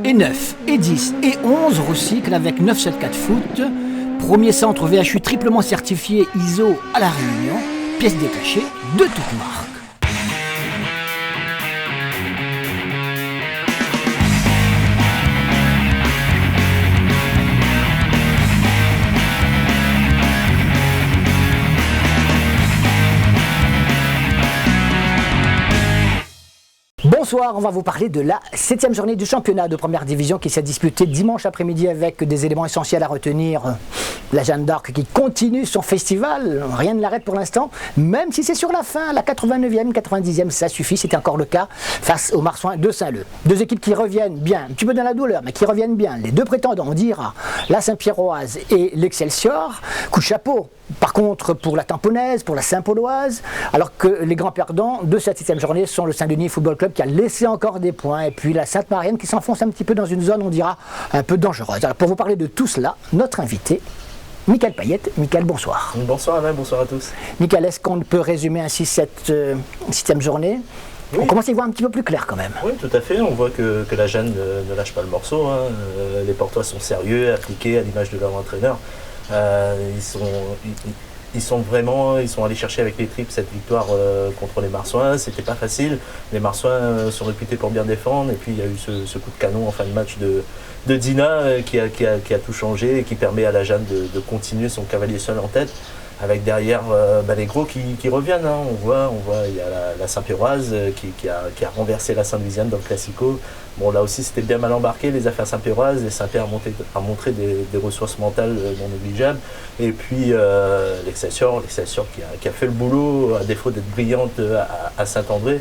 et 9, et 10, et 11 recyclent avec 974 Foot. Premier centre VHU triplement certifié ISO à La Réunion. Pièces détachées de toute marque. Bonsoir, on va vous parler de la 7e journée du championnat de première division qui s'est disputée dimanche après-midi avec des éléments essentiels à retenir. La Jeanne d'Arc qui continue son festival, rien ne l'arrête pour l'instant, même si c'est sur la fin, la 89e, 90e, ça suffit, c'était encore le cas face aux Marsouins de Saint-Leu. Deux équipes qui reviennent bien, un petit peu dans la douleur, mais qui reviennent bien. Les deux prétendants, on dira, la Saint-Pierroise et l'Excelsior. Coup de chapeau, par contre, pour la Tamponnaise, pour la Saint-Pauloise, alors que les grands perdants de cette 7e journée sont le Saint-Denis Football Club qui a laissé encore des points, et puis la Sainte-Marienne qui s'enfonce un petit peu dans une zone, on dira, un peu dangereuse. Alors pour vous parler de tout cela, notre invité, Michael Payette. Michael, bonsoir. Bonsoir Alain, bonsoir à tous. Michael, est-ce qu'on peut résumer ainsi cette 7e journée ? Oui. On commence à y voir un petit peu plus clair quand même. Oui, tout à fait. On voit que la Jeanne ne lâche pas le morceau. Hein. Les Portois sont sérieux, appliqués à l'image de leur entraîneur. Ils sont allés chercher avec les tripes cette victoire contre les Marsouins. C'était pas facile. Les Marsouins sont réputés pour bien défendre. Et puis il y a eu ce coup de canon en fin de match de Dina qui a tout changé et qui permet à la Jeanne de continuer son cavalier seul en tête. Avec derrière les gros qui reviennent. Hein. On voit il y a la Saint-Pierroise qui a renversé la Sainte-Louisiane dans le Classico. Bon, là aussi c'était bien mal embarqué, les affaires Saint-Pierroise, et Saint-Pierre a montré des ressources mentales non négligeables. Et puis l'Excelsior qui a fait le boulot à défaut d'être brillante à Saint-André.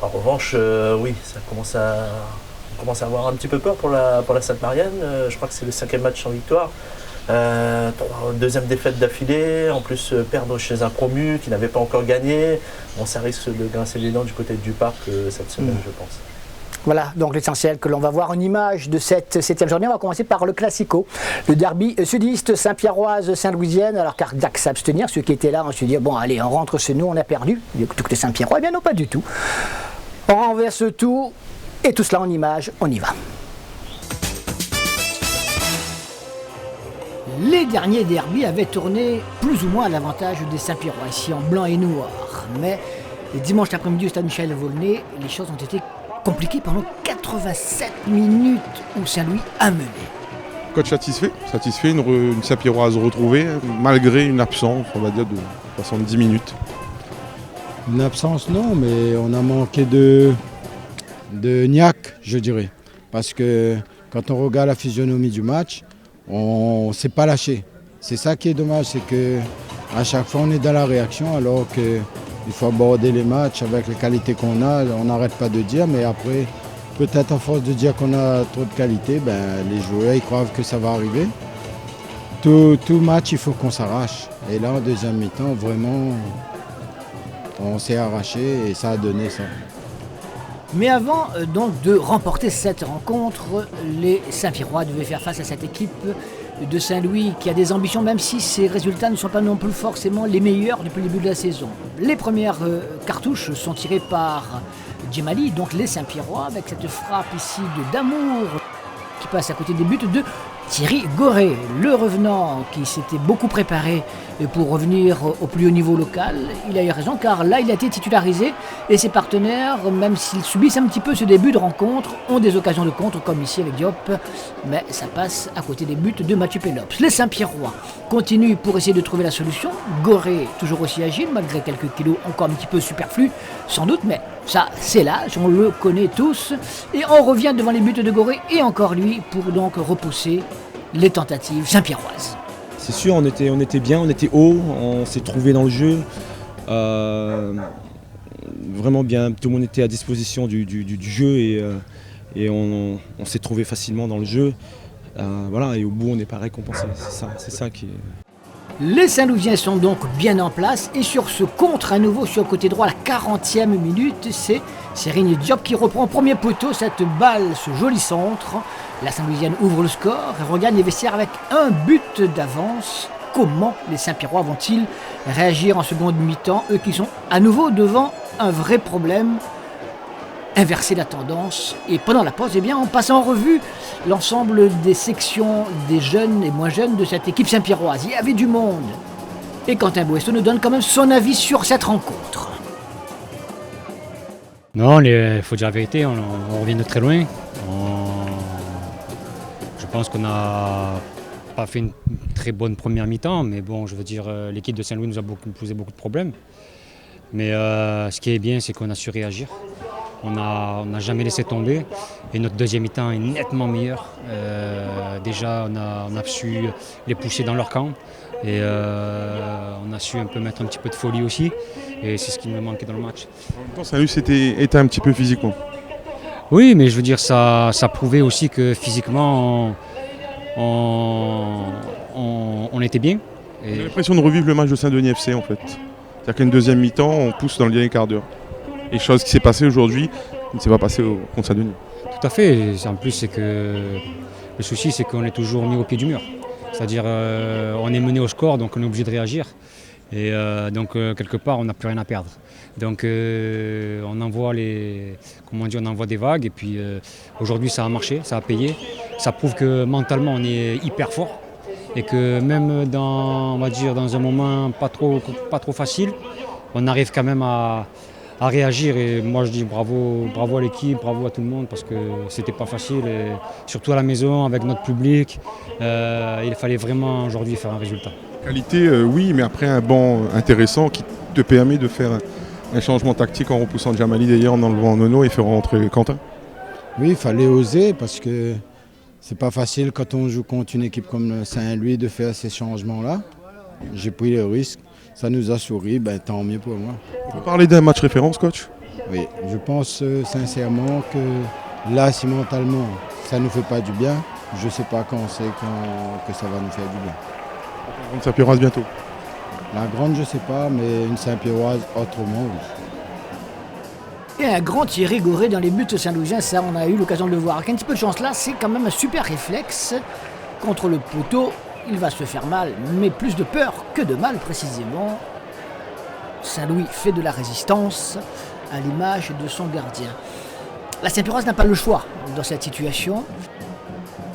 En revanche, oui, on commence à avoir un petit peu peur pour la Sainte-Marienne. Je crois que c'est le 5e match sans victoire. Deuxième défaite d'affilée, en plus perdre chez un promu qui n'avait pas encore gagné. Bon, ça risque de grincer les dents du côté du parc cette semaine, je pense. Voilà, donc l'essentiel que l'on va voir en image de cette 7e journée. On va commencer par le Classico, le derby sudiste Saint-Pierroise Saint-Louisienne. Alors Cardac s'abstenir, ceux qui étaient là, on se dit bon allez, on rentre chez nous, on a perdu. Tout que Saint-Pierrois, eh bien non, pas du tout. On renverse tout et tout cela en image, on y va. Les derniers derbys avaient tourné plus ou moins à l'avantage des Saint-Pierrois, ici en blanc et noir. Mais dimanche après-midi au stade Michel-Volnay, les choses ont été compliquées pendant 87 minutes où Saint-Louis a mené. Coach satisfait, une Saint-Pierroise retrouvée, malgré une absence, on va dire, de 70 minutes. Une absence, non, mais on a manqué de niaque, je dirais. Parce que quand on regarde la physionomie du match, on ne s'est pas lâché. C'est ça qui est dommage, c'est qu'à chaque fois on est dans la réaction alors qu'il faut aborder les matchs avec les qualités qu'on a. On n'arrête pas de dire, mais après, peut-être à force de dire qu'on a trop de qualité, les joueurs ils croient que ça va arriver. Tout match, il faut qu'on s'arrache. Et là, en deuxième mi-temps, vraiment, on s'est arraché et ça a donné ça. Mais avant donc de remporter cette rencontre, les Saint-Pierrois devaient faire face à cette équipe de Saint-Louis qui a des ambitions, même si ses résultats ne sont pas non plus forcément les meilleurs depuis le début de la saison. Les premières cartouches sont tirées par Djemali, donc les Saint-Pierrois, avec cette frappe ici d'Amour qui passe à côté des buts de Thierry Goré, le revenant qui s'était beaucoup préparé pour revenir au plus haut niveau local. Il a eu raison car là il a été titularisé et ses partenaires, même s'ils subissent un petit peu ce début de rencontre, ont des occasions de contre comme ici avec Diop, mais ça passe à côté des buts de Mathieu Pélops. Les Saint-Pierrois continuent pour essayer de trouver la solution. Goré toujours aussi agile malgré quelques kilos encore un petit peu superflus sans doute, mais ça c'est l'âge, on le connaît tous, et on revient devant les buts de Goré et encore lui pour donc repousser les tentatives Saint-Pierroises. C'est sûr, on était bien, on était haut, on s'est trouvé dans le jeu, vraiment bien, tout le monde était à disposition du jeu et on s'est trouvé facilement dans le jeu. Voilà, et au bout on n'est pas récompensé, c'est ça qui est... Les Saint-Louisiens sont donc bien en place et sur ce contre à nouveau sur le côté droit, la 40e minute, c'est Serigne Diop qui reprend au premier poteau cette balle, ce joli centre. La Saint-Louisienne ouvre le score et regagne les vestiaires avec un but d'avance. Comment les Saint-Pierrois vont-ils réagir en seconde mi-temps, eux qui sont à nouveau devant un vrai problème? inverser la tendance. Et pendant la pause, on passe en revue l'ensemble des sections des jeunes et moins jeunes de cette équipe Saint-Pierroise. Il y avait du monde. Et Quentin Boesso nous donne quand même son avis sur cette rencontre. Non, il faut dire la vérité, on revient de très loin. Je pense qu'on n'a pas fait une très bonne première mi-temps, mais bon, je veux dire, l'équipe de Saint-Louis nous a posé beaucoup de problèmes. Mais ce qui est bien, c'est qu'on a su réagir. On n'a jamais laissé tomber et notre deuxième mi-temps est nettement meilleur. Déjà, on a su les pousser dans leur camp et on a su un peu mettre un petit peu de folie aussi. Et c'est ce qui me manquait dans le match. En même temps, Saint-Louis était un petit peu physiquement. Oui, mais je veux dire, ça prouvait aussi que physiquement, on était bien. Et J'ai l'impression de revivre le match de Saint-Denis FC en fait. C'est-à-dire qu'une deuxième mi-temps, on pousse dans le dernier quart d'heure. Et chose qui s'est passée aujourd'hui, ne s'est pas passée contre Saint-Denis. tout à fait. En plus, c'est que le souci, c'est qu'on est toujours mis au pied du mur. C'est-à-dire, on est mené au score, donc on est obligé de réagir. Et donc, quelque part, on n'a plus rien à perdre. Donc, on envoie on envoie des vagues. Et puis, aujourd'hui, ça a marché, ça a payé. Ça prouve que mentalement, on est hyper fort. Et que même dans un moment pas trop facile, on arrive quand même à réagir. Et moi, je dis bravo à l'équipe, bravo à tout le monde, parce que c'était pas facile. Et surtout à la maison, avec notre public, il fallait vraiment aujourd'hui faire un résultat. Qualité, oui, mais après un banc intéressant qui te permet de faire un changement tactique en repoussant Djamali d'ailleurs, en enlevant Nono et faire rentrer Quentin. Oui, il fallait oser parce que c'est pas facile quand on joue contre une équipe comme Saint-Louis de faire ces changements-là. J'ai pris le risque, ça nous a souri, tant mieux pour moi. On peut parler d'un match référence, coach? Oui, je pense sincèrement que là, si mentalement ça ne nous fait pas du bien, je ne sais pas quand c'est que ça va nous faire du bien. Une Saint-Pierroise bientôt. La grande, je ne sais pas, mais une Saint-Pierroise autrement, oui. Et un grand Thierry Goré dans les buts saint-louisiens, ça on a eu l'occasion de le voir. Avec un petit peu de chance là, c'est quand même un super réflexe. Contre le poteau, il va se faire mal, mais plus de peur que de mal précisément. Saint-Louis fait de la résistance à l'image de son gardien. La Saint-Pierroise n'a pas le choix dans cette situation.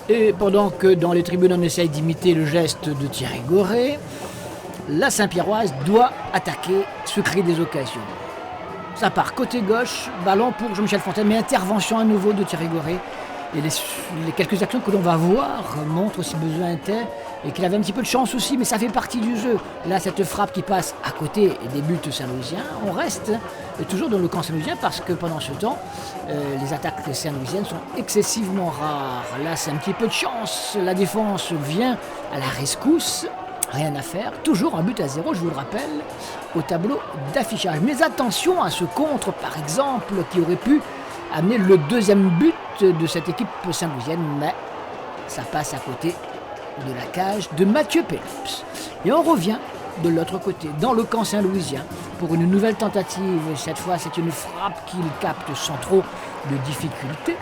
Et pendant que dans les tribunes on essaye d'imiter le geste de Thierry Goré, la Saint-Pierroise doit attaquer, se créer des occasions. Ça part côté gauche, ballon pour Jean-Michel Fontaine, mais intervention à nouveau de Thierry Goré. Et les quelques actions que l'on va voir montrent si besoin était, et qu'il avait un petit peu de chance aussi, mais ça fait partie du jeu. Là, cette frappe qui passe à côté des buts saint-louisiens, on reste toujours dans le camp saint-louisien parce que pendant ce temps, les attaques saint-louisiennes sont excessivement rares. Là, c'est un petit peu de chance. La défense vient à la rescousse. Rien à faire, toujours un but à 0, je vous le rappelle, au tableau d'affichage. Mais attention à ce contre, par exemple, qui aurait pu amener le deuxième but de cette équipe saint-louisienne, mais ça passe à côté de la cage de Mathieu Pelops. Et on revient de l'autre côté, dans le camp saint-louisien, pour une nouvelle tentative. Cette fois, c'est une frappe qu'il capte sans trop de difficulté.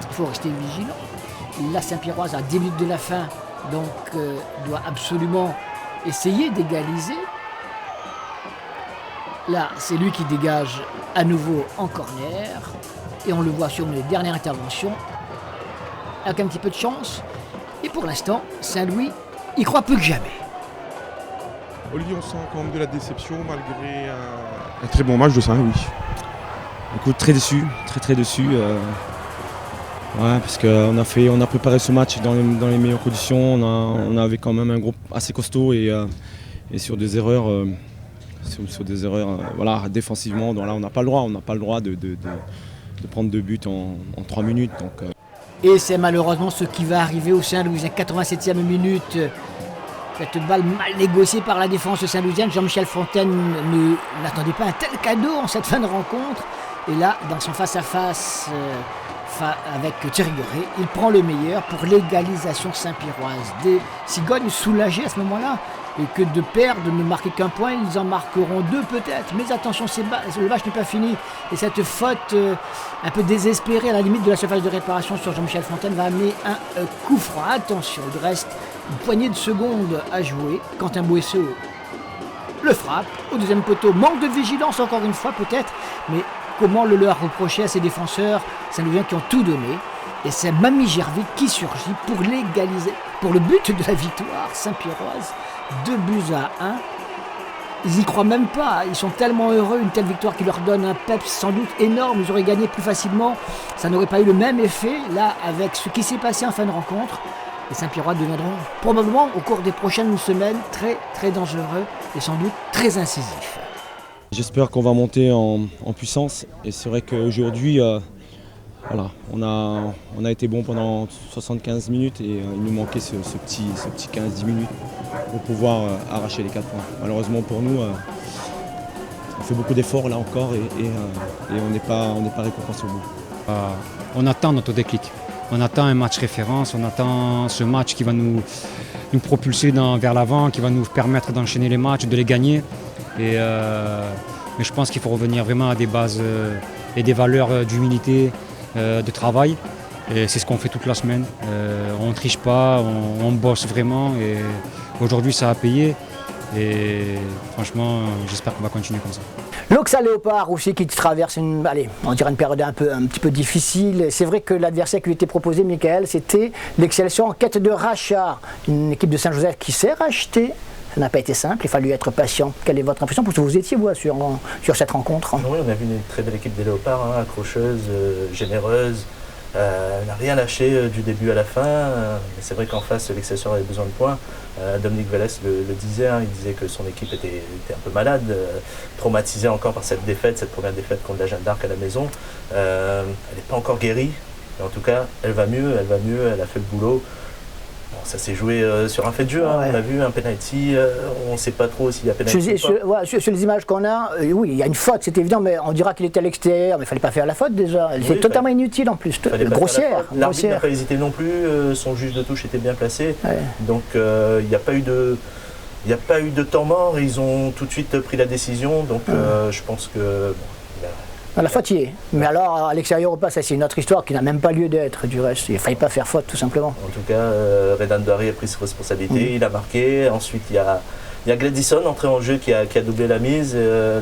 Il faut rester vigilant. La Saint-Pierroise, à 10 minutes de la fin, donc doit absolument essayer d'égaliser. Là, c'est lui qui dégage à nouveau en corner. Et on le voit sur une dernière intervention. Avec un petit peu de chance. Et pour l'instant, Saint-Louis y croit plus que jamais. Olivier, on sent quand même de la déception malgré un très bon match de Saint-Louis. Écoute, très déçu, très déçu. Ouais, parce qu'on a préparé ce match dans les meilleures conditions. On avait quand même un groupe assez costaud et sur des erreurs, voilà, défensivement. Donc là, on n'a pas le droit de prendre 2 buts en 3 minutes. Donc, Et c'est malheureusement ce qui va arriver au Saint-Louisien. 87e minute. Cette balle mal négociée par la défense saint-louisienne. Jean-Michel Fontaine n'attendait pas un tel cadeau en cette fin de rencontre. Et là, dans son face-à-face avec Thierry Goré, il prend le meilleur pour l'égalisation saint-pierroise. Des cigognes soulagées à ce moment-là. Et que de perdre, de ne marquer qu'un point, ils en marqueront 2 peut-être. Mais attention, le match n'est pas fini. Et cette faute un peu désespérée à la limite de la surface de réparation sur Jean-Michel Fontaine va amener un coup franc. Attention, il reste une poignée de secondes à jouer. Quentin Boesso le frappe au deuxième poteau. Manque de vigilance encore une fois peut-être. Mais comment le leur reprocher à ses défenseurs saint-louisiens qui ont tout donné. Et c'est Mami Gervais qui surgit pour l'égaliser, pour le but de la victoire saint-pierroise, 2-1. Ils y croient même pas, ils sont tellement heureux, une telle victoire qui leur donne un peps sans doute énorme, ils auraient gagné plus facilement, ça n'aurait pas eu le même effet, là, avec ce qui s'est passé en fin de rencontre. Les Saint-Pierrois deviendront probablement au cours des prochaines semaines très très dangereux et sans doute très incisifs. J'espère qu'on va monter en puissance et c'est vrai qu'aujourd'hui, voilà, on a été bon pendant 75 minutes et il nous manquait ce petit 15-10 minutes pour pouvoir arracher les 4 points. Malheureusement pour nous, on fait beaucoup d'efforts là encore et on n'est pas récompensé au bout. On attend notre déclic. On attend un match référence, on attend ce match qui va nous propulser vers l'avant, qui va nous permettre d'enchaîner les matchs, de les gagner. Mais je pense qu'il faut revenir vraiment à des bases et des valeurs d'humilité, de travail. Et c'est ce qu'on fait toute la semaine. On ne triche pas, on bosse vraiment. Et aujourd'hui, ça a payé. Et franchement, j'espère qu'on va continuer comme ça. L'Auxerre Léopard aussi qui traverse une période un petit peu difficile. C'est vrai que l'adversaire qui lui était proposé, Michael, c'était l'Excelsior en quête de rachat. Une équipe de Saint-Joseph qui s'est rachetée. Ça n'a pas été simple, il a fallu être patient. Quelle est votre impression? Parce que vous étiez sur cette rencontre. Oui, on a vu une très belle équipe des Léopards, accrocheuse, généreuse. Elle n'a rien lâché du début à la fin. Mais c'est vrai qu'en face, l'Excelsior avait besoin de points. Dominique Vallès le disait, il disait que son équipe était un peu malade, traumatisée encore par cette première défaite contre la Jeanne d'Arc à la maison. Elle n'est pas encore guérie, mais en tout cas, elle va mieux, elle a fait le boulot. Bon, ça s'est joué sur un fait de jeu, on a vu un penalty, on ne sait pas trop s'il y a penalty ou pas. Sur les images qu'on a, oui, il y a une faute, c'est évident, mais on dira qu'il était à l'extérieur, mais il ne fallait pas faire la faute déjà. C'est totalement inutile en plus, grossière. L'arbitre n'a pas hésité non plus, son juge de touche était bien placé, donc il n'y a pas eu de temps mort, ils ont tout de suite pris la décision, donc je pense que... La faute y est. Mais alors, à l'extérieur ou pas, ça c'est une autre histoire qui n'a même pas lieu d'être du reste. Il ne fallait pas faire faute, tout simplement. En tout cas, Redan Douari a pris ses responsabilités, il a marqué. Ensuite, il y a Gladysson entré en jeu qui a doublé la mise.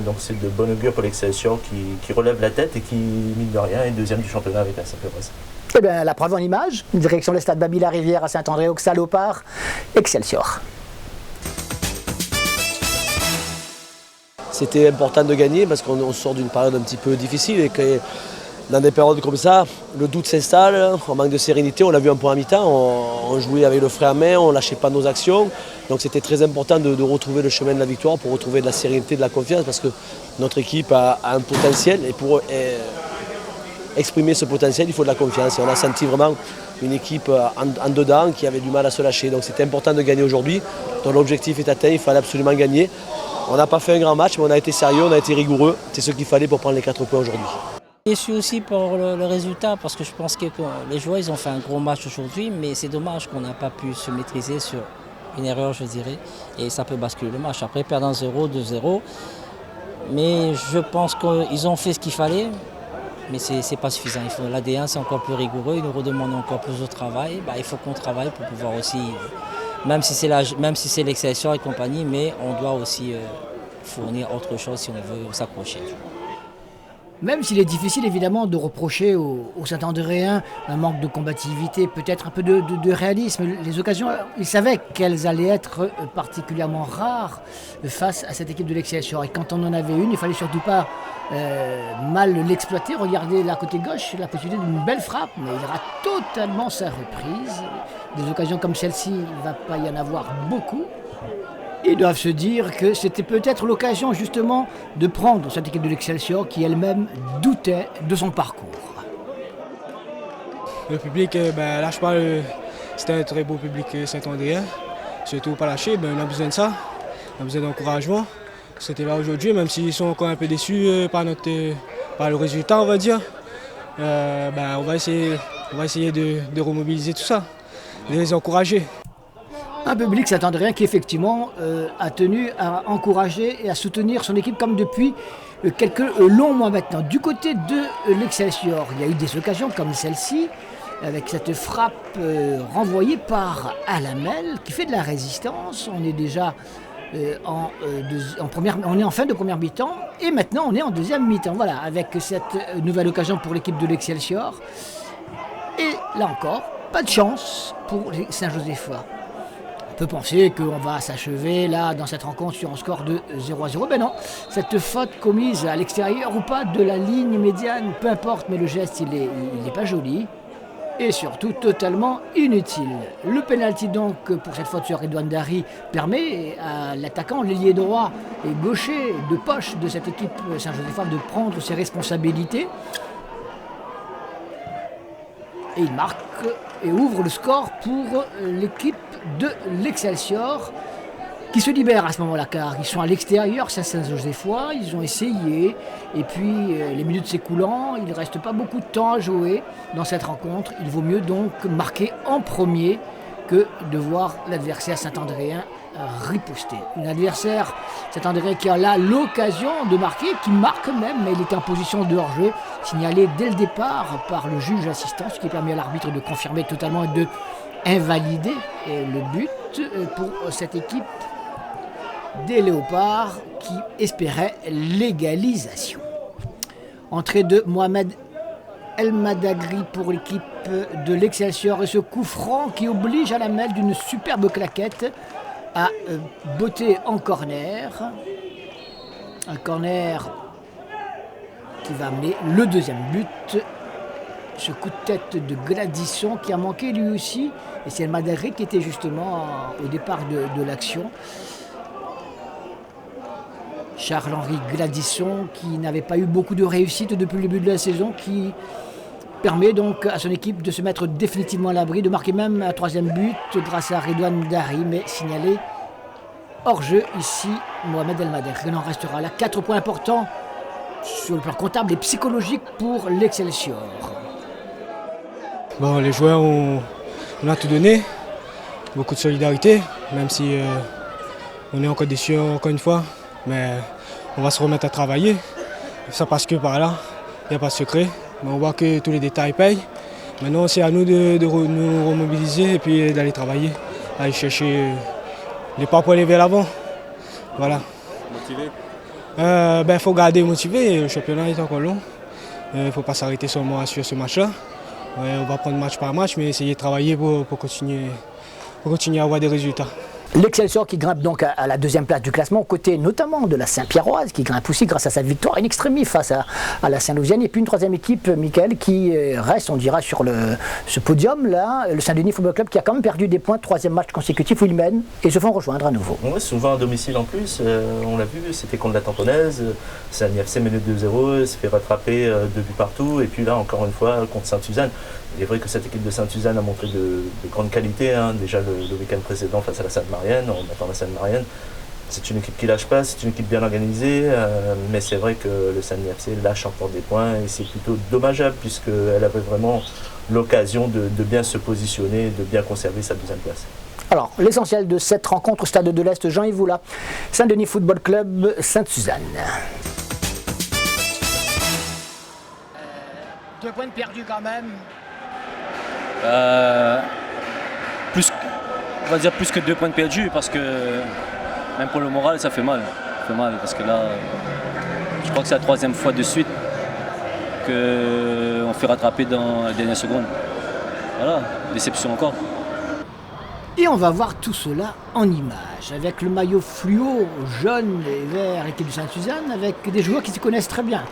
Donc c'est de bon augure pour l'Excelsior qui relève la tête et qui, mine de rien, est deuxième du championnat avec la Saint-Pierroise. Eh bien, la preuve en image, direction le stade Baby-la-Rivière à Saint-André, Auxerre Léopard, Excelsior. C'était important de gagner parce qu'on sort d'une période un petit peu difficile et que dans des périodes comme ça, le doute s'installe, on manque de sérénité, on l'a vu un peu en mi-temps, on jouait avec le frein à main, on ne lâchait pas nos actions. Donc c'était très important de retrouver le chemin de la victoire pour retrouver de la sérénité, de la confiance parce que notre équipe a un potentiel et pour exprimer ce potentiel, il faut de la confiance. Et on a senti vraiment une équipe en dedans qui avait du mal à se lâcher. Donc c'était important de gagner aujourd'hui. Donc l'objectif est atteint, il fallait absolument gagner. On n'a pas fait un grand match, mais on a été sérieux, on a été rigoureux. C'est ce qu'il fallait pour prendre les 4 points aujourd'hui. Je suis aussi pour le résultat parce que je pense que les joueurs ils ont fait un gros match aujourd'hui, mais c'est dommage qu'on n'a pas pu se maîtriser sur une erreur, je dirais, et ça peut basculer le match. Après, perdre 1-0, 2-0, mais je pense qu'ils ont fait ce qu'il fallait, mais c'est pas suffisant. L'AD1 c'est encore plus rigoureux, ils nous redemandent encore plus de travail. Il faut qu'on travaille pour pouvoir aussi... Même si c'est l'Excelsior et compagnie, mais on doit aussi fournir autre chose si on veut s'accrocher. Même s'il est difficile évidemment de reprocher aux Saint-Andréens un manque de combativité, peut-être un peu de réalisme, les occasions, ils savaient qu'elles allaient être particulièrement rares face à cette équipe de l'Excelsior. Et quand on en avait une, il ne fallait surtout pas mal l'exploiter. Regardez là côté gauche, la possibilité d'une belle frappe, mais il rate totalement sa reprise. Des occasions comme celle-ci, il ne va pas y en avoir beaucoup. Ils doivent se dire que c'était peut-être l'occasion justement de prendre cette équipe de l'Excelsior qui elle-même doutait de son parcours. Le public, lâche pas, c'était un très beau public saint-andréen. Surtout pas lâcher, on a besoin de ça, on a besoin d'encouragement. C'était là aujourd'hui, même s'ils sont encore un peu déçus par le résultat, on va dire. On va essayer de remobiliser tout ça, de les encourager. Un public saint-andréen qui effectivement a tenu à encourager et à soutenir son équipe comme depuis quelques longs mois maintenant. Du côté de l'Excelsior, il y a eu des occasions comme celle-ci, avec cette frappe renvoyée par Alamel qui fait de la résistance. On est déjà on est en fin de première mi-temps et maintenant on est en deuxième mi-temps. Voilà, avec cette nouvelle occasion pour l'équipe de l'Excelsior. Et là encore, pas de chance pour les Saint-Josephois. On peut penser qu'on va s'achever là dans cette rencontre sur un score de 0-0. Ben non, cette faute commise à l'extérieur ou pas de la ligne médiane, peu importe, mais le geste il est pas joli. Et surtout totalement inutile. Le pénalty donc pour cette faute sur Redouane Dari permet à l'attaquant, l'ailier droit et gaucher de poche de cette équipe Saint-Josephois de prendre ses responsabilités. Et il marque et ouvre le score pour l'équipe de l'Excelsior qui se libère à ce moment-là car ils sont à l'extérieur, c'est Saint-Josephois, ils ont essayé et puis les minutes s'écoulant, il ne reste pas beaucoup de temps à jouer dans cette rencontre. Il vaut mieux donc marquer en premier que de voir l'adversaire Saint-Andréen riposter. Un adversaire Saint-Andréen qui a là l'occasion de marquer, qui marque même, mais il était en position de hors-jeu, signalé dès le départ par le juge assistant, ce qui permet à l'arbitre de confirmer totalement et de invalider le but pour cette équipe des Léopards qui espérait l'égalisation. Entrée de Mohamed El Madagri pour l'équipe de l'Excelsior et ce coup franc qui oblige à la mêle d'une superbe claquette à botter en corner. Un corner qui va amener le deuxième but. Ce coup de tête de Gladisson qui a manqué lui aussi. Et c'est El Madagri qui était justement au départ de l'action. Charles-Henri Gladisson qui n'avait pas eu beaucoup de réussite depuis le début de la saison, qui permet donc à son équipe de se mettre définitivement à l'abri, de marquer même un troisième but grâce à Redouane Dari, mais signalé hors jeu ici Mohamed El Madagri. Il en restera là 4 points importants sur le plan comptable et psychologique pour l'Excelsior. Bon, les joueurs on a tout donné, beaucoup de solidarité, même si on est encore déçus encore une fois. Mais on va se remettre à travailler. Ça passe que par là, il n'y a pas de secret. Mais on voit que tous les détails payent. Maintenant, c'est à nous de nous remobiliser et puis d'aller travailler, aller chercher les pas pour aller vers l'avant. Voilà. Motivé? Il faut garder motivé. Le championnat est encore long. Il ne faut pas s'arrêter seulement sur ce match-là. On va prendre match par match, mais essayer de travailler pour continuer à avoir des résultats. L'Excelsior qui grimpe donc à la deuxième place du classement, aux côtés notamment de la Saint-Pierroise, qui grimpe aussi grâce à sa victoire in extremis face à la Saint-Louisienne. Et puis une troisième équipe, Mickaël, qui reste, on dira, sur ce podium-là, le Saint-Denis Football Club, qui a quand même perdu des points, troisième match consécutif où ils mènent et se font rejoindre à nouveau. Ouais, souvent à domicile en plus, on l'a vu, c'était contre la Tamponnaise, Saint-FC menait 2-0, s'est fait rattraper 2 buts partout, et puis là encore une fois contre Sainte-Suzanne. Il est vrai que cette équipe de Sainte-Suzanne a montré de grandes qualités, hein. Déjà le week-end précédent face à la Sainte-Marienne, on attend la Sainte-Marienne. C'est une équipe qui lâche pas, c'est une équipe bien organisée, mais c'est vrai que le Saint-Denis lâche encore des points et c'est plutôt dommageable puisqu'elle avait vraiment l'occasion de bien se positionner, de bien conserver sa deuxième place. Alors, l'essentiel de cette rencontre au Stade de l'Est, Jean-Yves Voula, Saint-Denis Football Club, Sainte-Suzanne. 2 points perdus quand même. On va dire plus que 2 points perdus parce que même pour le moral ça fait mal. Ça fait mal parce que là je crois que c'est la 3e fois de suite qu'on fait rattraper dans la dernière seconde. Voilà, déception encore. Et on va voir tout cela en images, avec le maillot fluo jaune et vert équipe de Sainte-Suzanne, avec des joueurs qui se connaissent très bien.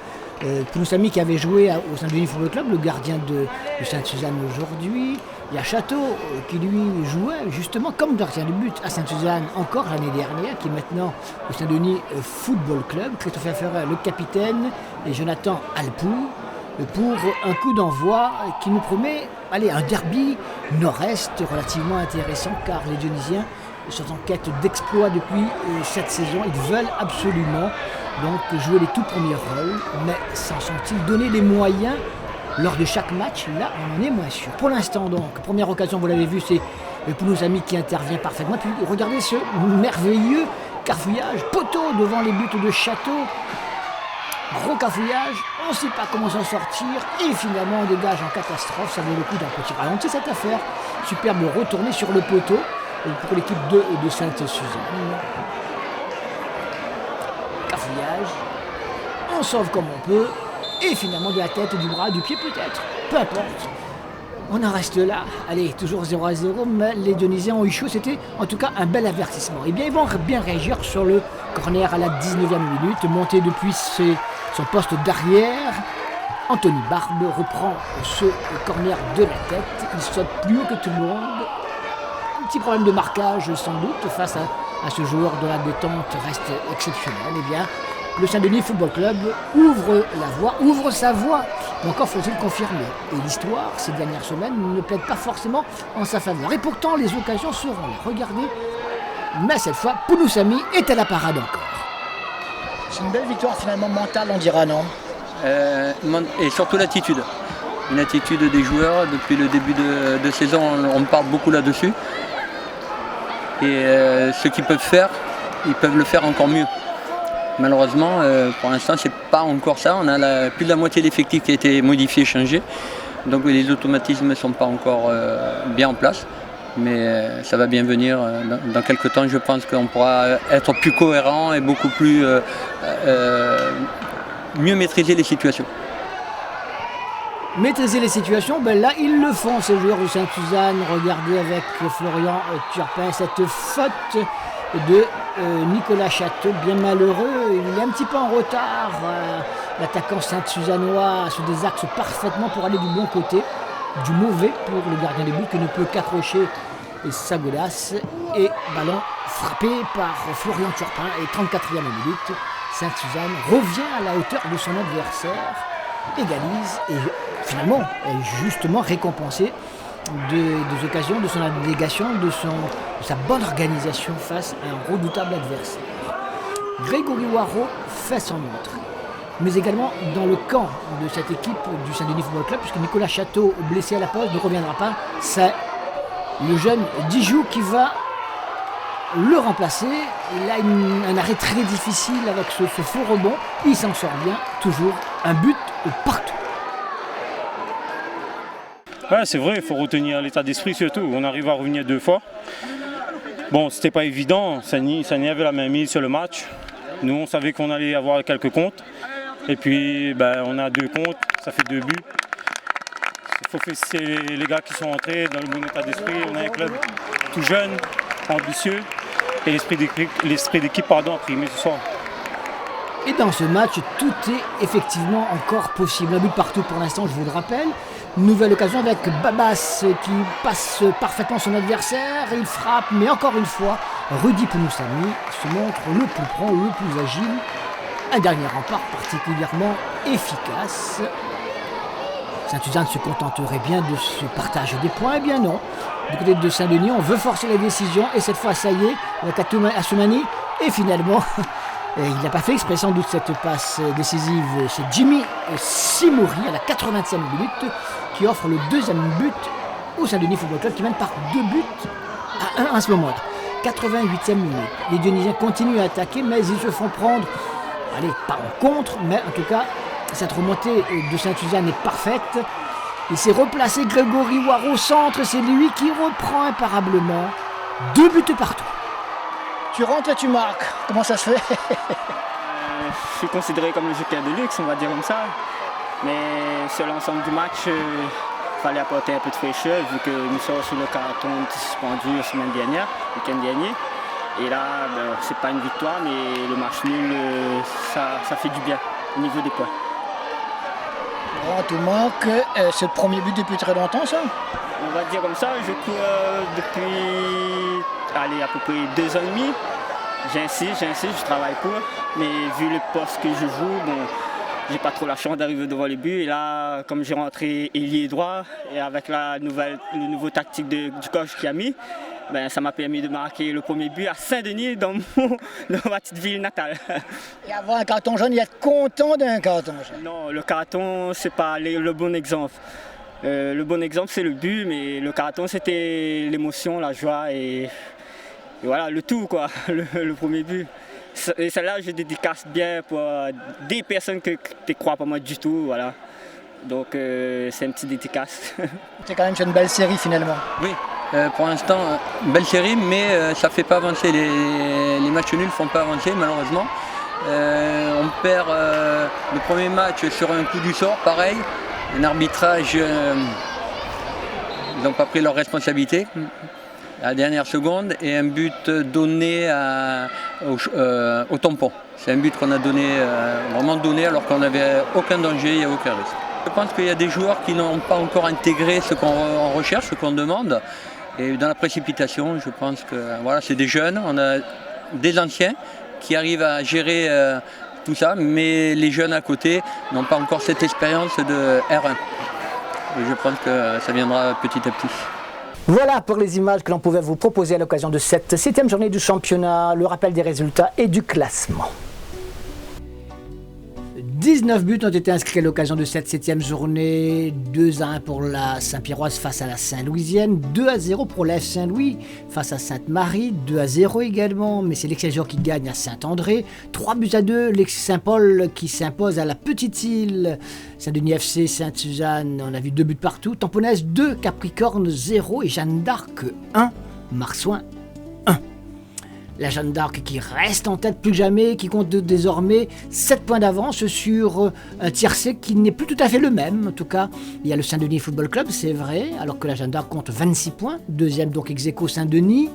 Pouloussami qui avait joué au Saint-Denis Football Club, le gardien de Sainte-Suzanne aujourd'hui. Il y a Château qui lui jouait justement comme gardien de but à Sainte-Suzanne encore l'année dernière, qui est maintenant au Saint-Denis Football Club. Christopher Ferrer, le capitaine, et Jonathan Alpou pour un coup d'envoi qui nous promet un derby nord-est relativement intéressant car les Dionysiens sont en quête d'exploits depuis cette saison. Ils veulent absolument donc jouer les tout premiers rôles, mais s'en sont-ils donné les moyens lors de chaque match? Là, on en est moins sûr. Pour l'instant donc, première occasion, vous l'avez vu, c'est Pouloussami qui intervient parfaitement. Puis regardez ce merveilleux cafouillage, poteau devant les buts de Château. Gros cafouillage, on ne sait pas comment s'en sortir et finalement on dégage en catastrophe. Ça vaut le coup d'un petit ralenti cette affaire. Superbe retournée sur le poteau pour l'équipe de Sainte-Suzanne. cafouillage, on sauve comme on peut, et finalement de la tête, du bras, du pied peut-être, peu importe. On en reste là, allez, toujours 0-0, mais les Dionysiens ont eu chaud, c'était en tout cas un bel avertissement. Et bien ils vont bien réagir sur le corner à la 19e minute, monté depuis son poste d'arrière. Anthony Barbe reprend ce corner de la tête, il saute plus haut que tout le monde. Un petit problème de marquage sans doute face à ce joueur dont la détente reste exceptionnelle. Eh bien, le Saint-Denis Football Club ouvre la voie, ouvre sa voie, mais encore faut-il confirmer. Et l'histoire, ces dernières semaines, ne plaide pas forcément en sa faveur. Et pourtant, les occasions seront là. Regardez, mais cette fois, Pouloussami est à la parade encore. C'est une belle victoire finalement mentale, on dira, non? Et surtout l'attitude. Une attitude des joueurs. Depuis le début de saison, on parle beaucoup là-dessus. Et ce qu'ils peuvent faire, ils peuvent le faire encore mieux. Malheureusement, pour l'instant, c'est pas encore ça. On a plus de la moitié de l'effectif qui a été modifié, changé. Donc les automatismes ne sont pas encore bien en place. Mais ça va bien venir. Dans quelques temps, je pense qu'on pourra être plus cohérent et beaucoup plus mieux maîtriser les situations. Maîtriser les situations, ben là ils le font ces joueurs de Sainte-Suzanne. Regardez avec Florian Turpin cette faute de Nicolas Chateau, bien malheureux, il est un petit peu en retard, l'attaquant Sainte-Suzannois sur des axes parfaitement pour aller du bon côté, du mauvais pour le gardien de but qui ne peut qu'accrocher sa godasse, et ballon frappé par Florian Turpin, et 34e minute, Sainte-Suzanne revient à la hauteur de son adversaire, égalise et finalement est justement récompensé des occasions, de son abnégation, de sa bonne organisation face à un redoutable adversaire. Grégory Waro fait son entrée, mais également dans le camp de cette équipe du Saint-Denis Football Club, puisque Nicolas Chateau, blessé à la pause, ne reviendra pas. C'est le jeune Dijou qui va le remplacer. Il a un arrêt très difficile avec ce faux rebond. Il s'en sort bien, toujours un but partout. Ouais, c'est vrai, il faut retenir l'état d'esprit surtout. On arrive à revenir 2 fois. Bon, c'était pas évident, Sani avait la main mise sur le match. Nous, on savait qu'on allait avoir quelques comptes. Et puis, on a 2 comptes, ça fait 2 buts. Il faut féliciter les gars qui sont entrés dans le bon état d'esprit. On a un club tout jeune, ambitieux. Et l'esprit d'équipe a primé ce soir. Et dans ce match, tout est effectivement encore possible. Un but partout pour l'instant, je vous le rappelle. Nouvelle occasion avec Babas qui passe parfaitement son adversaire. Il frappe, mais encore une fois, Rudy Pouloussami se montre le plus prompt, le plus agile. Un dernier rempart particulièrement efficace. Sainte-Suzanne se contenterait bien de ce partage des points. Eh bien non. Du côté de Saint-Denis, on veut forcer la décision. Et cette fois, ça y est, avec Assoumani. Et finalement, il n'a pas fait exprès sans doute cette passe décisive. C'est Jimmy Simouri à la 80e minute qui offre le 2e but au Saint-Denis Football Club qui mène par 2 buts à 1 à ce moment-là. 88e minute. Les Dionysiens continuent à attaquer, mais ils se font prendre, allez, pas en contre, mais en tout cas, cette remontée de Sainte-Suzanne est parfaite. Il s'est replacé Grégory Waro au centre, c'est lui qui reprend imparablement. 2 buts partout. Tu rentres et tu marques. Comment ça se fait? Je suis considéré comme le joker de luxe, on va dire comme ça. Mais sur l'ensemble du match, il fallait apporter un peu de fraîcheur vu que nous sommes sous le carton suspendu la semaine dernière, le week-end dernier. Et là, c'est pas une victoire, mais le match nul, ça fait du bien au niveau des points. Tu marques, c'est le premier but depuis très longtemps, ça? On va dire comme ça, je cours depuis à peu près 2 ans et demi. J'insiste, je travaille pour, mais vu le poste que je joue, j'ai pas trop la chance d'arriver devant les buts. Et là, comme j'ai rentré ailier droit, et avec le nouveau tactique du coach qui a mis, ça m'a permis de marquer le premier but à Saint-Denis dans ma petite ville natale. Et avoir un carton jaune, il être content d'un carton jaune? Non, le carton, c'est pas le bon exemple. Le bon exemple, c'est le but, mais le carton, c'était l'émotion, la joie et voilà, le tout, quoi, le premier but. Et celle-là, je dédicace bien pour des personnes qui ne croient pas moi du tout, voilà. Donc, c'est une petite dédicace. C'est quand même une belle série, finalement. Oui, pour l'instant, belle série, mais ça ne fait pas avancer. Les matchs nuls ne font pas avancer, malheureusement. On perd le premier match sur un coup du sort, pareil. Un arbitrage, ils n'ont pas pris leur responsabilité à la dernière seconde et un but donné au tampon. C'est un but qu'on a donné, vraiment donné alors qu'on n'avait aucun danger, il n'y a aucun risque. Je pense qu'il y a des joueurs qui n'ont pas encore intégré ce qu'on recherche, ce qu'on demande. Et dans la précipitation, je pense que voilà, c'est des jeunes, on a des anciens qui arrivent à gérer tout ça, mais les jeunes à côté n'ont pas encore cette expérience de R1. Et je pense que ça viendra petit à petit. Voilà pour les images que l'on pouvait vous proposer à l'occasion de cette 7e journée du championnat, le rappel des résultats et du classement. 19 buts ont été inscrits à l'occasion de cette 7e journée, 2-1 pour la Saint-Pierroise face à la Saint-Louisienne, 2-0 pour la F Saint-Louis face à Sainte-Marie, 2-0 également, mais c'est l'Excelsior qui gagne à Saint-André, 3-2, l'Ex-Saint-Paul qui s'impose à la Petite-Île, Saint-Denis FC, Sainte-Suzanne, on a vu 2 buts partout, Tamponnaise 2, Capricorne 0 et Jeanne d'Arc 1, Marsouin 1. La Jeanne d'Arc qui reste en tête plus que jamais, qui compte désormais 7 points d'avance sur un tiercé qui n'est plus tout à fait le même. En tout cas, il y a le Saint-Denis Football Club, c'est vrai, alors que la Jeanne d'Arc compte 26 points. Deuxième donc ex-aequo Saint-Denis,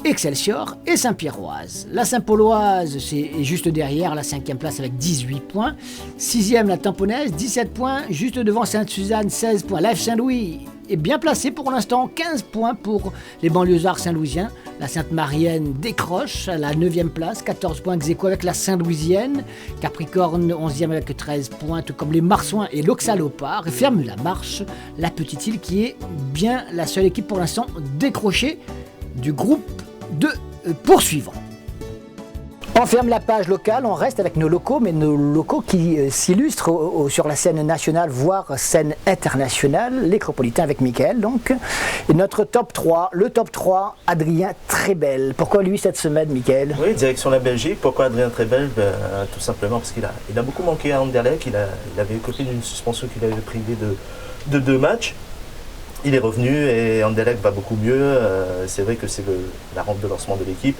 Excelsior et Saint-Pierroise. La Saint-Pauloise, c'est juste derrière la 5e place avec 18 points. 6e la Tamponnaise, 17 points, juste devant Sainte-Suzanne, 16 points. La F Saint-Louis est bien placée pour l'instant, 15 points pour les banlieusards saint-louisiens. La Sainte-Marienne décroche à la 9e place, 14 points ex-aequo avec la Saint-Louisienne. Capricorne, 11e avec 13 points, tout comme les Marsouins et l'Auxalopard. Et ferme la marche, la Petite-Île qui est bien la seule équipe pour l'instant décrochée du groupe de poursuivants. On ferme la page locale, on reste avec nos locaux, mais nos locaux qui s'illustrent sur la scène nationale, voire scène internationale, l'Écropolitain avec Mickaël donc. Et notre top 3, le top 3, Adrien Trebel. Pourquoi lui cette semaine, Mickaël? Oui, direction la Belgique. Pourquoi Adrien Trebel? Tout simplement parce qu'il a beaucoup manqué à Anderlecht. Il avait écopé d'une suspension qu'il avait privée de 2 matchs. Il est revenu et Anderlecht va beaucoup mieux. C'est vrai que c'est la rampe de lancement de l'équipe.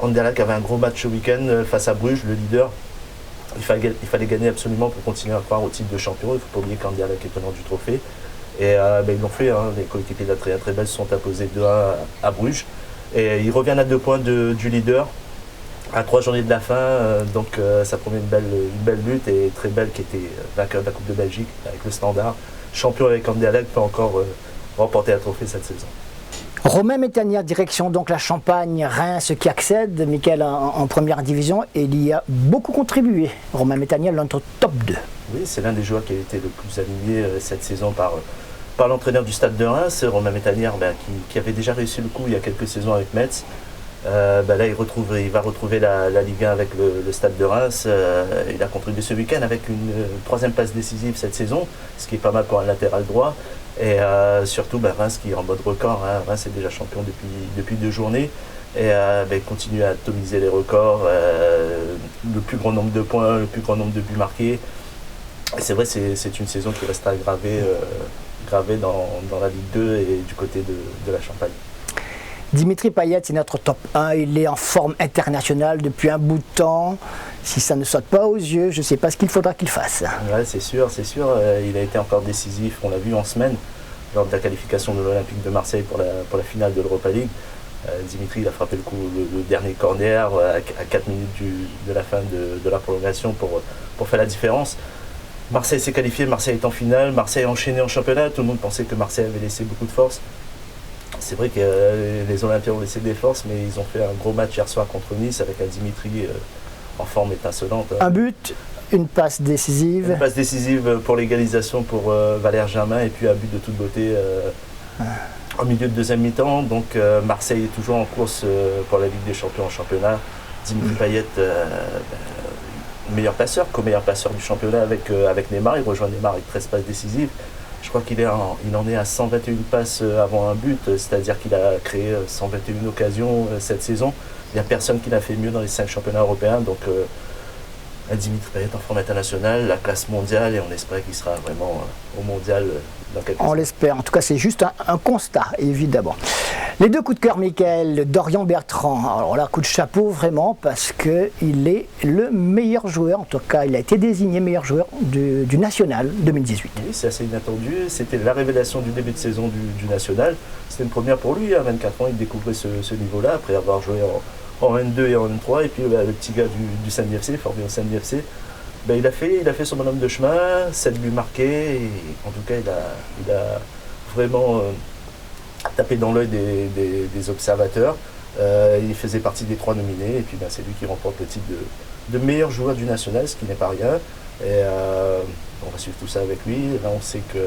Anderlecht avait un gros match ce week-end face à Bruges, le leader. Il fallait gagner absolument pour continuer à croire au titre de champion. Il ne faut pas oublier qu'Anderlecht est tenant du trophée. Et ils l'ont fait, hein. Les coéquipiers d'Adrien Trebel se sont imposés 2-1 à Bruges. Et ils reviennent à 2 points du leader à 3 journées de la fin. Donc ça promet une belle lutte. Et Trebel, qui était vainqueur de la Coupe de Belgique avec le Standard, champion avec Anderlecht, peut encore remporter un trophée cette saison. Romain Métanière, direction donc la Champagne-Reims qui accède, Mickaël, en première division, et il y a beaucoup contribué. Romain Métanière, notre top 2. Oui, c'est l'un des joueurs qui a été le plus aligné cette saison par l'entraîneur du Stade de Reims, Romain Métanière, qui avait déjà réussi le coup il y a quelques saisons avec Metz. Là, il va retrouver la Ligue 1 avec le Stade de Reims. Il a contribué ce week-end avec une 3e passe décisive cette saison, ce qui est pas mal pour un latéral droit. Et surtout, Reims qui est en mode record. Hein. Reims est déjà champion depuis 2 journées. Et il continue à atomiser les records. Le plus grand nombre de points, le plus grand nombre de buts marqués. Et c'est vrai, c'est une saison qui restera gravée dans la Ligue 2 et du côté de la Champagne. Dimitri Payet, c'est notre top 1. Il est en forme internationale depuis un bout de temps. Si ça ne saute pas aux yeux, je ne sais pas ce qu'il faudra qu'il fasse. Ouais, c'est sûr. Il a été encore décisif, on l'a vu en semaine, lors de la qualification de l'Olympique de Marseille pour la finale de l'Europa League. Dimitri, il a frappé le dernier corner à 4 minutes de la fin de la prolongation pour faire la différence. Marseille s'est qualifié, Marseille est en finale, Marseille a enchaîné en championnat. Tout le monde pensait que Marseille avait laissé beaucoup de force. C'est vrai que les Olympiens ont laissé des forces, mais ils ont fait un gros match hier soir contre Nice avec un Dimitri en forme étincelante. Un but, une passe décisive. Une passe décisive pour l'égalisation pour Valère Germain et puis un but de toute beauté en milieu de 2e mi-temps. Donc Marseille est toujours en course pour la Ligue des Champions en championnat. Dimitri Payet, meilleur passeur, co-meilleur passeur du championnat avec Neymar. Il rejoint Neymar avec 13 passes décisives. Je crois qu'il en est à 121 passes avant un but, c'est-à-dire qu'il a créé 121 occasions cette saison. Il n'y a personne qui l'a fait mieux dans les 5 championnats européens. Donc Dimitri Payet en forme internationale, la classe mondiale, et on espère qu'il sera vraiment au mondial dans quelques années. On l'espère. En tout cas, c'est juste un constat, évidemment. Les deux coups de cœur, Michael, Dorian Bertrand. Alors là, coup de chapeau vraiment parce qu'il est le meilleur joueur, en tout cas il a été désigné meilleur joueur du National 2018. Oui, c'est assez inattendu. C'était la révélation du début de saison du National. C'était une première pour lui. À 24 ans, il découvrait ce niveau-là après avoir joué en N2 et en N3. Et puis le petit gars du Sandy FC, formé au Sandy FC, il a fait son bonhomme de chemin, 7 buts marqués. Et en tout cas, il a vraiment tapé dans l'œil des observateurs. Il faisait partie des 3 nominés. Et puis c'est lui qui remporte le titre de meilleur joueur du National, ce qui n'est pas rien. Et on va suivre tout ça avec lui. Là, on sait que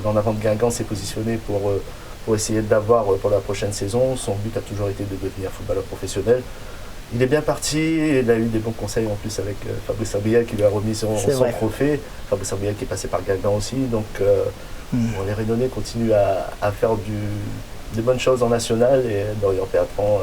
l'en avant de Guingamp s'est positionné pour essayer d'avoir pour la prochaine saison. Son but a toujours été de devenir footballeur professionnel. Il est bien parti, il a eu des bons conseils en plus avec Fabrice Abriel qui lui a remis son trophée. Fabrice Abriel qui est passé par Guingamp aussi. Donc les Réunionnais continuent à faire de bonnes choses en national et Dorian Bertrand,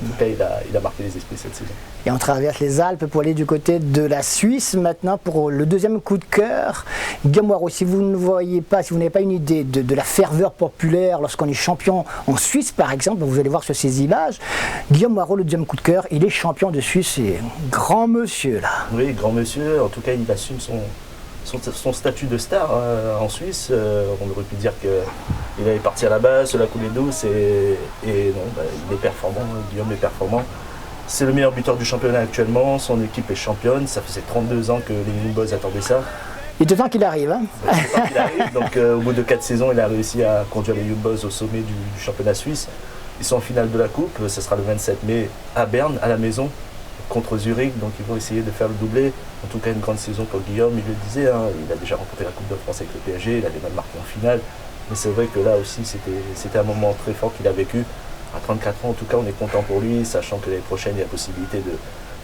en tout cas, il a marqué les esprits cette saison. Et on traverse les Alpes pour aller du côté de la Suisse maintenant pour le deuxième coup de cœur. Guillaume Waro, si vous ne voyez pas, si vous n'avez pas une idée de la ferveur populaire lorsqu'on est champion en Suisse par exemple, vous allez voir sur ces images, Guillaume Waro, le deuxième coup de cœur, il est champion de Suisse, c'est grand monsieur là. Oui, grand monsieur, en tout cas il assume son statut de star en Suisse. On aurait pu dire qu'il avait parti à la base, cela coulait douce et non, il est performant, Guillaume est performant. C'est le meilleur buteur du championnat actuellement, son équipe est championne, ça faisait 32 ans que les Young Boys attendaient ça. Il est temps qu'il arrive. Hein, qu'il arrive. Donc au bout de 4 saisons, il a réussi à conduire les Young Boys au sommet du championnat suisse. Ils sont en finale de la coupe, ce sera le 27 mai à Berne, à la maison, contre Zurich, donc ils vont essayer de faire le doublé. En tout cas, une grande saison pour Guillaume, il le disait, il a déjà remporté la Coupe de France avec le PSG, il avait même marqué en finale. Mais c'est vrai que là aussi, c'était un moment très fort qu'il a vécu. À 34 ans, en tout cas, on est content pour lui, sachant que l'année prochaine, il y a possibilité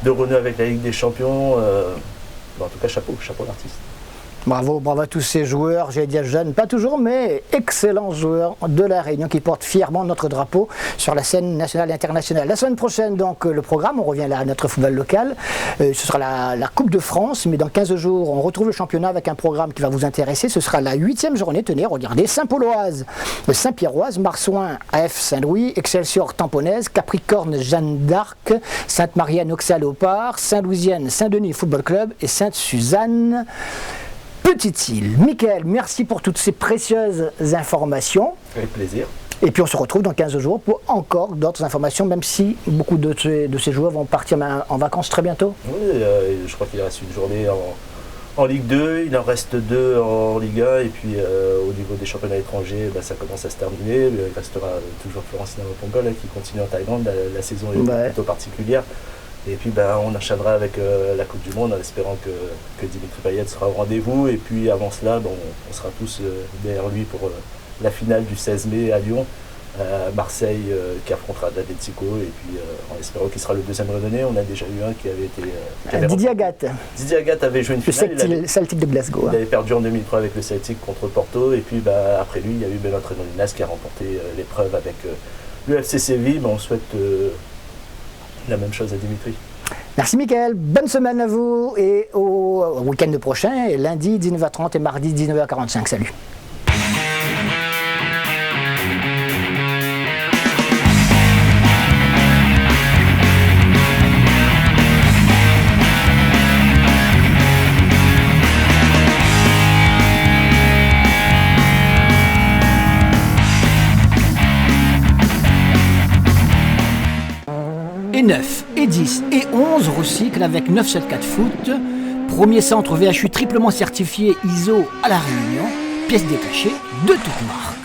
de renouer avec la Ligue des Champions. En tout cas, chapeau l'artiste. Bravo à tous ces joueurs, j'allais dire jeunes, pas toujours, mais excellents joueurs de la Réunion qui portent fièrement notre drapeau sur la scène nationale et internationale. La semaine prochaine, donc, le programme, on revient là à notre football local. Ce sera la Coupe de France, mais dans 15 jours, on retrouve le championnat avec un programme qui va vous intéresser. Ce sera la 8e journée, tenez, regardez, Saint-Pauloise, Saint-Pierroise, Marsouin, AF Saint-Louis, Excelsior Tamponnaise, Capricorne, Jeanne d'Arc, Sainte-Marianne, Auxerre-Léopard, Saint-Louisienne, Saint-Denis Football Club et Sainte-Suzanne. Petite-Île. Michael, merci pour toutes ces précieuses informations. Avec plaisir. Et puis on se retrouve dans 15 jours pour encore d'autres informations, même si beaucoup de ces joueurs vont partir en vacances très bientôt. Oui, je crois qu'il reste une journée en Ligue 2, il en reste 2 en Ligue 1, et puis au niveau des championnats étrangers, ça commence à se terminer. Il restera toujours Florentine Pongol qui continue en Thaïlande, la saison est plutôt particulière. Et puis on enchaînera avec la Coupe du Monde en espérant que Dimitri Payet sera au rendez-vous. Et puis avant cela, on sera tous derrière lui pour la finale du 16 mai à Lyon. Marseille qui affrontera l'Atlético. Et puis en espérant qu'il sera le deuxième redonné. On a déjà eu un qui avait été... Didier Agathe. Didier Agathe avait joué une finale. Le Celtic de Glasgow. Il avait perdu en 2003 avec le Celtic contre Porto. Et puis après lui, il y a eu Benoît Renolinas qui a remporté l'épreuve avec le FC Séville. On souhaite... la même chose à Dimitri. Merci Michael, bonne semaine à vous et au week-end prochain, lundi 19h30 et mardi 19h45. Salut. Et 9, et 10, et 11 recyclent avec 974 Foot, premier centre VHU triplement certifié ISO à La Réunion, pièces détachées de toute marque.